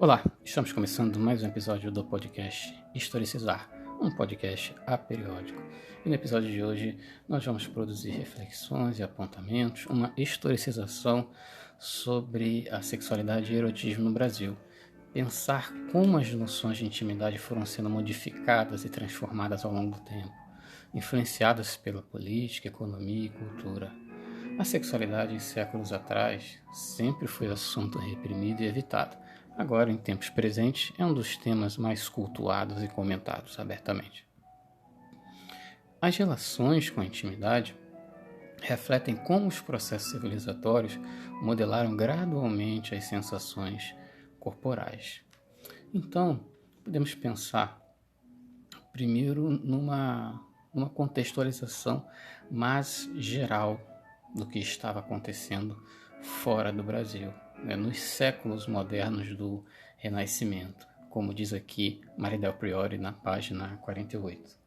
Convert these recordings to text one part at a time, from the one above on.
Olá, estamos começando mais um episódio do podcast Historicizar, um podcast aperiódico. E no episódio de hoje nós vamos produzir reflexões e apontamentos, uma historicização sobre a sexualidade e erotismo no Brasil. Pensar como as noções de intimidade foram sendo modificadas e transformadas ao longo do tempo, influenciadas pela política, economia e cultura. A sexualidade em séculos atrás sempre foi assunto reprimido e evitado. Agora, em tempos presentes, é um dos temas mais cultuados e comentados abertamente. As relações com a intimidade refletem como os processos civilizatórios modelaram gradualmente as sensações corporais. Então, podemos pensar primeiro numa contextualização mais geral do que estava acontecendo fora do Brasil, nos séculos modernos do Renascimento, como diz aqui Maria del Priore na página 48.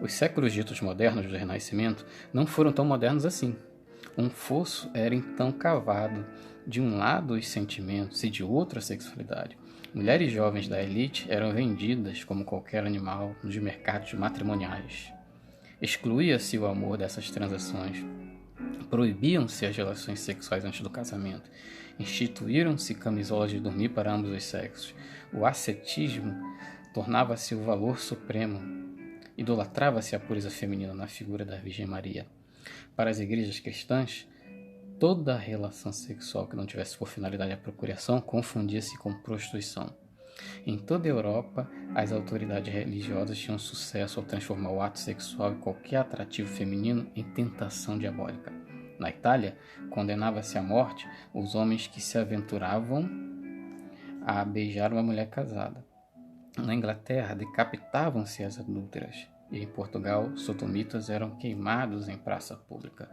Os séculos ditos modernos do Renascimento não foram tão modernos assim. Um fosso era então cavado, de um lado os sentimentos e de outro a sexualidade. Mulheres jovens da elite eram vendidas como qualquer animal nos mercados matrimoniais. Excluía-se o amor dessas transações. Proibiam-se as relações sexuais antes do casamento. Instituíram-se camisolas de dormir para ambos os sexos. O ascetismo tornava-se o valor supremo. Idolatrava-se a pureza feminina na figura da Virgem Maria. Para as igrejas cristãs, toda relação sexual que não tivesse por finalidade a procriação confundia-se com prostituição. Em toda a Europa, as autoridades religiosas tinham sucesso ao transformar o ato sexual e qualquer atrativo feminino em tentação diabólica. Na Itália, condenava-se à morte os homens que se aventuravam a beijar uma mulher casada. Na Inglaterra, decapitavam-se as adúlteras. E em Portugal, sodomitas eram queimados em praça pública.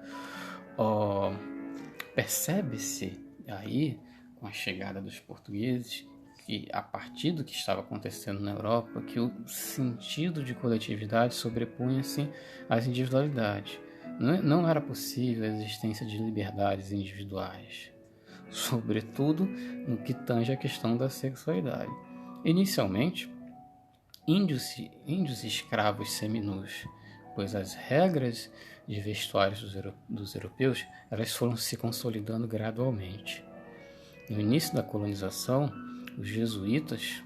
Percebe-se aí, com a chegada dos portugueses, que a partir do que estava acontecendo na Europa, que o sentido de coletividade sobrepunha-se às individualidades. Não era possível a existência de liberdades individuais, sobretudo no que tange a questão da sexualidade. Inicialmente, índios e escravos seminus, pois as regras de vestuários dos europeus elas foram se consolidando gradualmente. No início da colonização, os jesuítas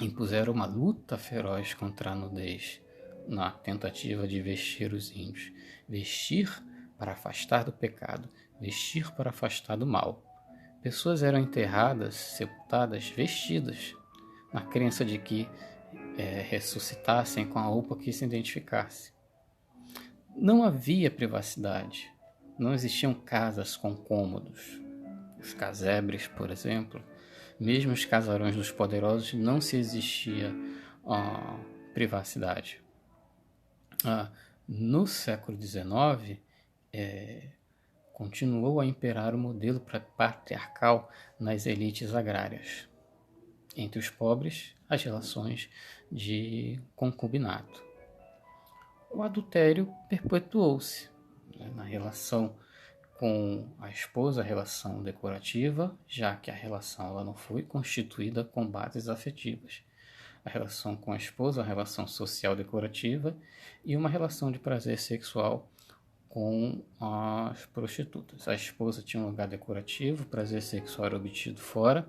impuseram uma luta feroz contra a nudez, na tentativa de vestir os índios. Vestir para afastar do pecado, vestir para afastar do mal. Pessoas eram enterradas, sepultadas, vestidas, na crença de que ressuscitassem com a roupa que se identificasse. Não havia privacidade, não existiam casas com cômodos. Os casebres, por exemplo, mesmo os casarões dos poderosos, não se existia privacidade. No século XIX, continuou a imperar o modelo patriarcal nas elites agrárias. Entre os pobres, as relações de concubinato. O adultério perpetuou-se na relação com a esposa, a relação decorativa, já que a relação ela não foi constituída com bases afetivas. A relação com a esposa, a relação social decorativa e uma relação de prazer sexual com as prostitutas. A esposa tinha um lugar decorativo, o prazer sexual era obtido fora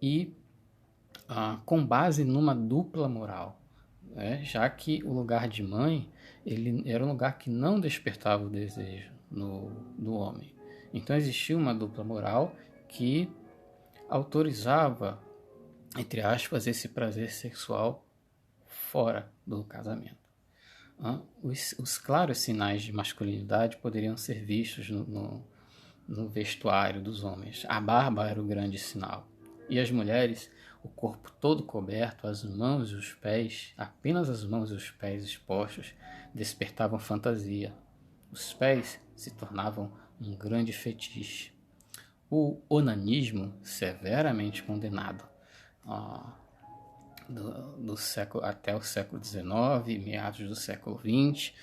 e com base numa dupla moral, já que o lugar de mãe ele era um lugar que não despertava o desejo no homem. Então existia uma dupla moral que autorizava, entre aspas, esse prazer sexual fora do casamento. Os claros sinais de masculinidade poderiam ser vistos no vestuário dos homens. A barba era o grande sinal. E as mulheres, o corpo todo coberto, as mãos e os pés, apenas as mãos e os pés expostos, despertavam fantasia. Os pés se tornavam um grande fetiche. O onanismo, severamente condenado do século, até o século XIX, meados do século XX,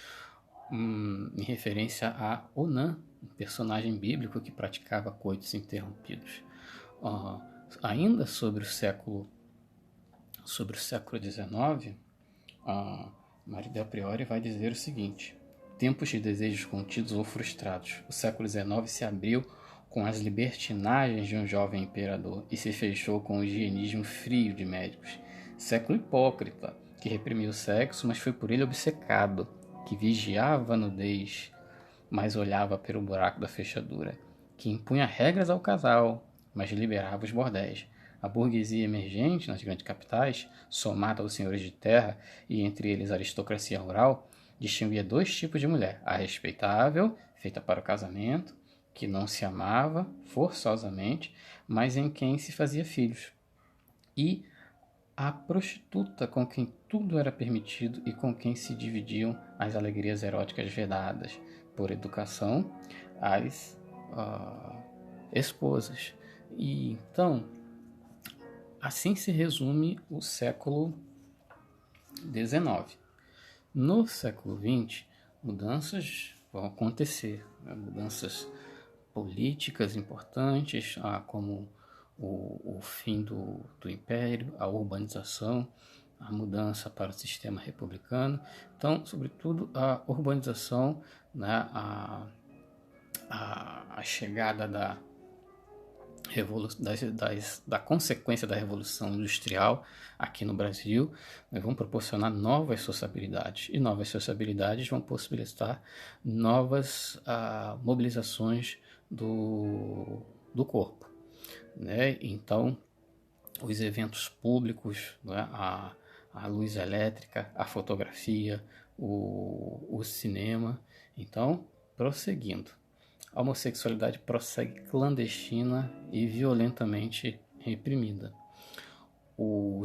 em referência a Onã, um personagem bíblico que praticava coitos interrompidos. Ainda sobre o século XIX, a Maria Del Priore vai dizer o seguinte: tempos de desejos contidos ou frustrados, o século XIX se abriu com as libertinagens de um jovem imperador e se fechou com o higienismo frio de médicos. Século hipócrita, que reprimiu o sexo, mas foi por ele obcecado, que vigiava a nudez, mas olhava pelo buraco da fechadura, que impunha regras ao casal, mas liberava os bordéis. A burguesia emergente nas grandes capitais, somada aos senhores de terra e entre eles a aristocracia rural, distinguia dois tipos de mulher: a respeitável, feita para o casamento, que não se amava forçosamente, mas em quem se fazia filhos, e a prostituta, com quem tudo era permitido e com quem se dividiam as alegrias eróticas vedadas por educação às esposas. E então, assim se resume o século XIX. No século XX, mudanças vão acontecer, né? Mudanças políticas importantes, como o fim do império, a urbanização, a mudança para o sistema republicano. Então, sobretudo, a urbanização, né, a chegada da consequência da Revolução Industrial aqui no Brasil, né, vão proporcionar novas sociabilidades, e novas sociabilidades vão possibilitar novas mobilizações do corpo, né? Então, os eventos públicos, né, a luz elétrica, a fotografia, o cinema. Então, prosseguindo, a homossexualidade prossegue clandestina e violentamente reprimida.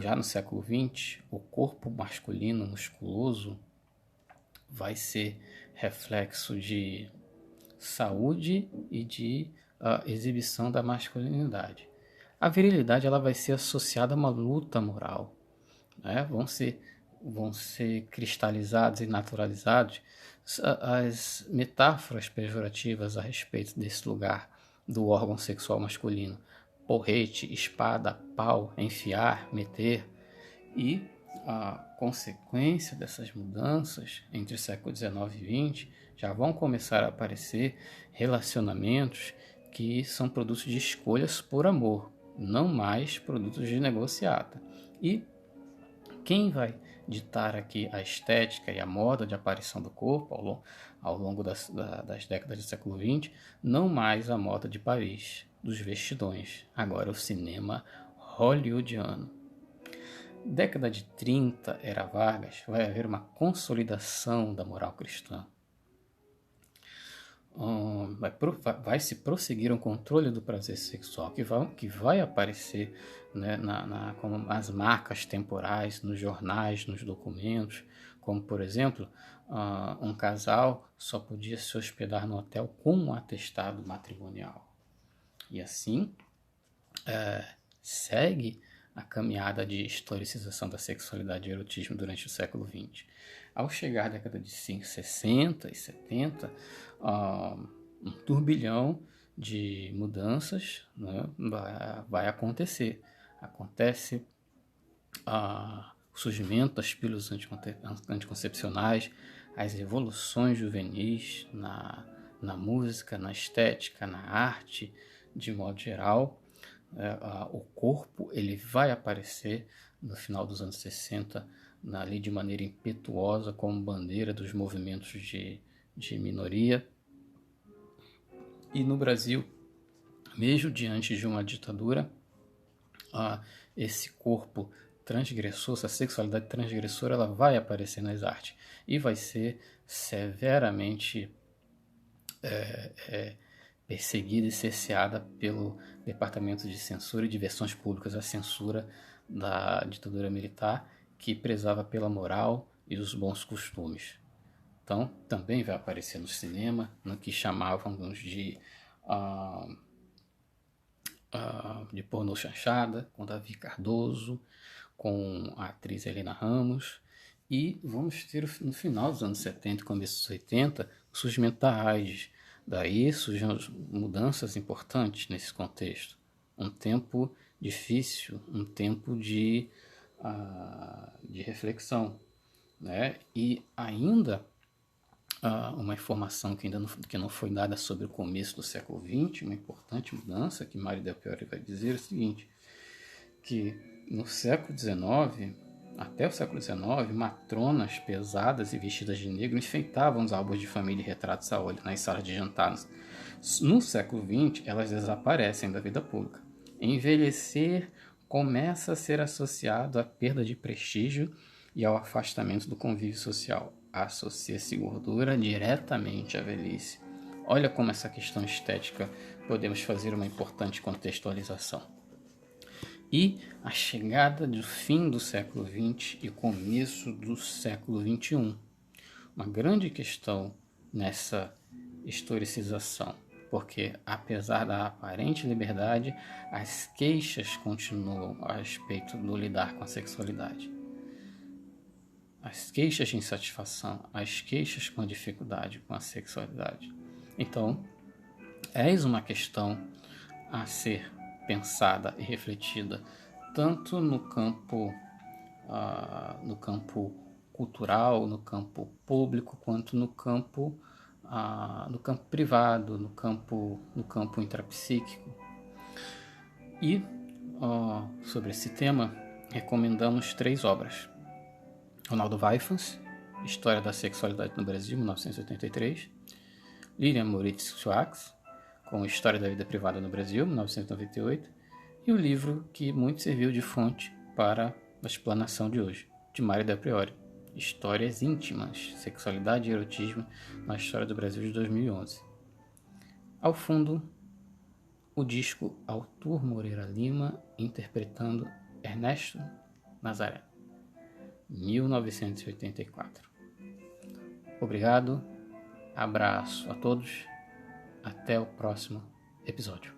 Já no século XX, o corpo masculino musculoso vai ser reflexo de saúde e de exibição da masculinidade. A virilidade ela vai ser associada a uma luta moral, né? Vão ser cristalizados e naturalizados as metáforas pejorativas a respeito desse lugar do órgão sexual masculino: porrete, espada, pau, enfiar, meter. E a consequência dessas mudanças entre o século XIX e XX, já vão começar a aparecer relacionamentos que são produtos de escolhas por amor, não mais produtos de negociata. E quem vai ditar aqui a estética e a moda de aparição do corpo ao longo das décadas do século XX? Não mais a moda de Paris, dos vestidões, agora o cinema hollywoodiano. Década de 30, era Vargas, vai haver uma consolidação da moral cristã. Vai se prosseguir um controle do prazer sexual que vai aparecer, né, como as marcas temporais nos jornais, nos documentos, como, por exemplo, um casal só podia se hospedar no hotel com um atestado matrimonial. E assim segue a caminhada de historicização da sexualidade e erotismo durante o século XX. Ao chegar à década de 60 e 70, um turbilhão de mudanças, né, vai acontecer. Acontece o surgimento das pílulas anticoncepcionais, as revoluções juvenis na música, na estética, na arte, de modo geral. O corpo ele vai aparecer no final dos anos 60 ali de maneira impetuosa como bandeira dos movimentos de minoria. E no Brasil, mesmo diante de uma ditadura, esse corpo transgressor, essa sexualidade transgressora, ela vai aparecer nas artes e vai ser severamente perseguida e cerceada pelo Departamento de Censura e Diversões Públicas, a censura da ditadura militar, que prezava pela moral e os bons costumes. Então, também vai aparecer no cinema, no que chamávamos de pornô chanchada, com Davi Cardoso, com a atriz Helena Ramos. E vamos ter no final dos anos 70 e começo dos 80 o surgimento da AIDS. Daí surgem mudanças importantes nesse contexto. Um tempo difícil, um tempo de reflexão, né? E ainda uma informação que não foi dada sobre o começo do século XX, uma importante mudança que Mário Del Priore vai dizer é o seguinte, que no século XIX, até o século XIX, matronas pesadas e vestidas de negro enfeitavam os álbuns de família e retratos a óleo nas salas de jantar. No século XX, elas desaparecem da vida pública. Envelhecer começa a ser associado à perda de prestígio e ao afastamento do convívio social. Associa-se gordura diretamente à velhice. Olha como essa questão estética podemos fazer uma importante contextualização. E a chegada do fim do século XX e começo do século XXI. Uma grande questão nessa historicização, porque apesar da aparente liberdade, as queixas continuam a respeito do lidar com a sexualidade. As queixas de insatisfação, as queixas com a dificuldade com a sexualidade. Então, eis uma questão a ser pensada e refletida tanto no campo cultural, no campo público, quanto no campo privado, no campo intrapsíquico. E sobre esse tema recomendamos 3 obras: Ronaldo Weifans, História da Sexualidade no Brasil, 1983, Lilian Moritz Schwartz, com História da Vida Privada no Brasil, 1998, e o livro que muito serviu de fonte para a explanação de hoje, de Mário Del Priore, Histórias Íntimas, Sexualidade e Erotismo na História do Brasil, de 2011. Ao fundo, o disco Arthur Moreira Lima interpretando Ernesto Nazaré, 1984. Obrigado, abraço a todos, até o próximo episódio.